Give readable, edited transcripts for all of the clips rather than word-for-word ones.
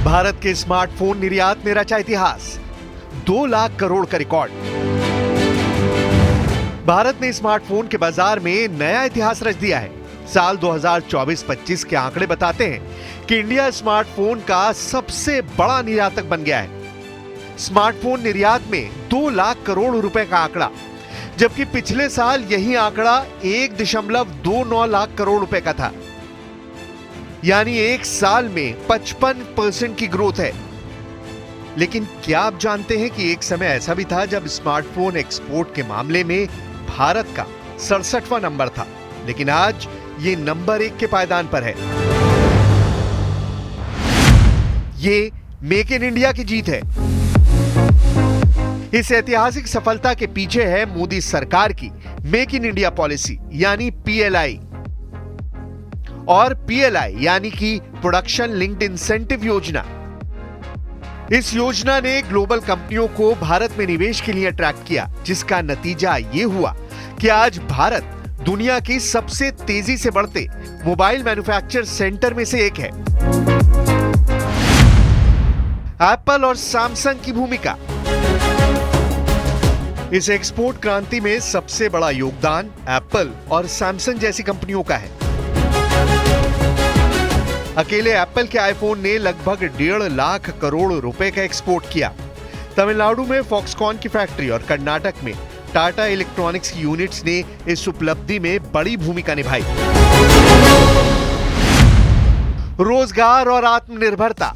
भारत के स्मार्टफोन निर्यात ने रचा इतिहास, 2 लाख करोड़ का रिकॉर्ड। भारत ने स्मार्टफोन के बाजार में नया इतिहास रच दिया है। साल 2024-25 के आंकड़े बताते हैं कि इंडिया स्मार्टफोन का सबसे बड़ा निर्यातक बन गया है। स्मार्टफोन निर्यात में 2 लाख करोड़ रुपए का आंकड़ा, जबकि पिछले साल यही आंकड़ा 1.29 लाख करोड़ रुपए का था। यानी एक साल में 55% की ग्रोथ है। लेकिन क्या आप जानते हैं कि एक समय ऐसा भी था जब स्मार्टफोन एक्सपोर्ट के मामले में भारत का 67वां नंबर था, लेकिन आज ये नंबर 1 के पायदान पर है। ये मेक इन इंडिया की जीत है। इस ऐतिहासिक सफलता के पीछे है मोदी सरकार की मेक इन इंडिया पॉलिसी यानी PLI, और PLI यानी कि प्रोडक्शन लिंक्ड इंसेंटिव योजना। इस योजना ने ग्लोबल कंपनियों को भारत में निवेश के लिए अट्रैक्ट किया, जिसका नतीजा यह हुआ कि आज भारत दुनिया की सबसे तेजी से बढ़ते मोबाइल मैन्युफैक्चर सेंटर में से एक है। एप्पल और सैमसंग की भूमिका। इस एक्सपोर्ट क्रांति में सबसे बड़ा योगदान एप्पल और सैमसंग जैसी कंपनियों का है। अकेले एप्पल के आईफोन ने लगभग 1.5 लाख करोड़ रुपए का एक्सपोर्ट किया। तमिलनाडु में फॉक्सकॉन की फैक्ट्री और कर्नाटक में टाटा इलेक्ट्रॉनिक्स की यूनिट्स ने इस उपलब्धि में बड़ी भूमिका निभाई। रोजगार और आत्मनिर्भरता।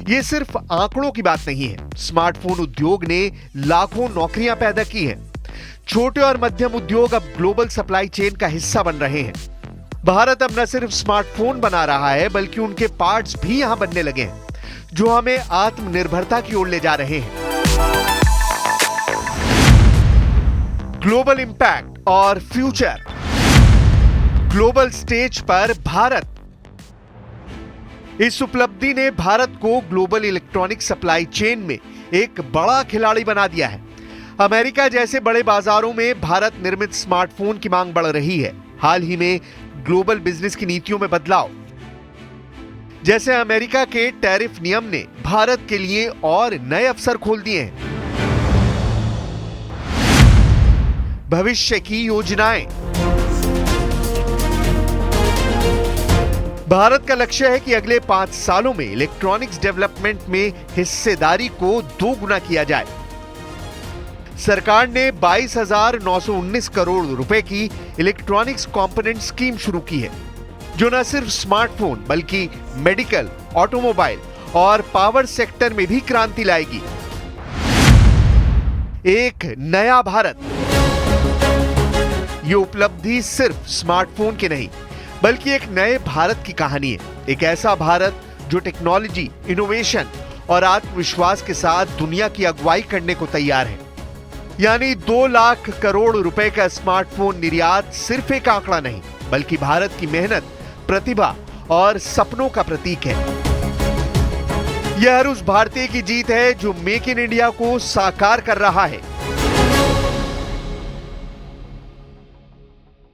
ये सिर्फ आंकड़ों की बात नहीं है। स्मार्टफोन उद्योग ने लाखों नौकरियां पैदा की हैं। छोटे और मध्यम उद्योग अब ग्लोबल सप्लाई चेन का हिस्सा बन रहे हैं। भारत अब न सिर्फ स्मार्टफोन बना रहा है, बल्कि उनके पार्ट्स भी यहां बनने लगे हैं, जो हमें आत्मनिर्भरता की ओर ले जा रहे हैं। ग्लोबल इंपैक्ट और फ्यूचर। ग्लोबल स्टेज पर भारत। इस उपलब्धि ने भारत को ग्लोबल इलेक्ट्रॉनिक सप्लाई चेन में एक बड़ा खिलाड़ी बना दिया है। अमेरिका जैसे बड़े बाजारों में भारत निर्मित स्मार्टफोन की मांग बढ़ रही है। हाल ही में ग्लोबल बिजनेस की नीतियों में बदलाव, जैसे अमेरिका के टैरिफ नियम ने भारत के लिए और नए अवसर खोल दिए हैं। भविष्य की योजनाएं। भारत का लक्ष्य है कि अगले 5 सालों में इलेक्ट्रॉनिक्स डेवलपमेंट में हिस्सेदारी को 2 गुना किया जाए। सरकार ने 22,919 करोड़ रुपए की इलेक्ट्रॉनिक्स कंपोनेंट स्कीम शुरू की है, जो न सिर्फ स्मार्टफोन बल्कि मेडिकल, ऑटोमोबाइल और पावर सेक्टर में भी क्रांति लाएगी। एक नया भारत। ये उपलब्धि सिर्फ स्मार्टफोन की नहीं, बल्कि एक नए भारत की कहानी है। एक ऐसा भारत जो टेक्नोलॉजी, इनोवेशन और आत्मविश्वास के साथ दुनिया की अगुवाई करने को तैयार है। यानी 2 लाख करोड़ रुपए का स्मार्टफोन निर्यात सिर्फ एक आंकड़ा नहीं, बल्कि भारत की मेहनत, प्रतिभा और सपनों का प्रतीक है। यह हर उस भारतीय की जीत है जो मेक इन इंडिया को साकार कर रहा है।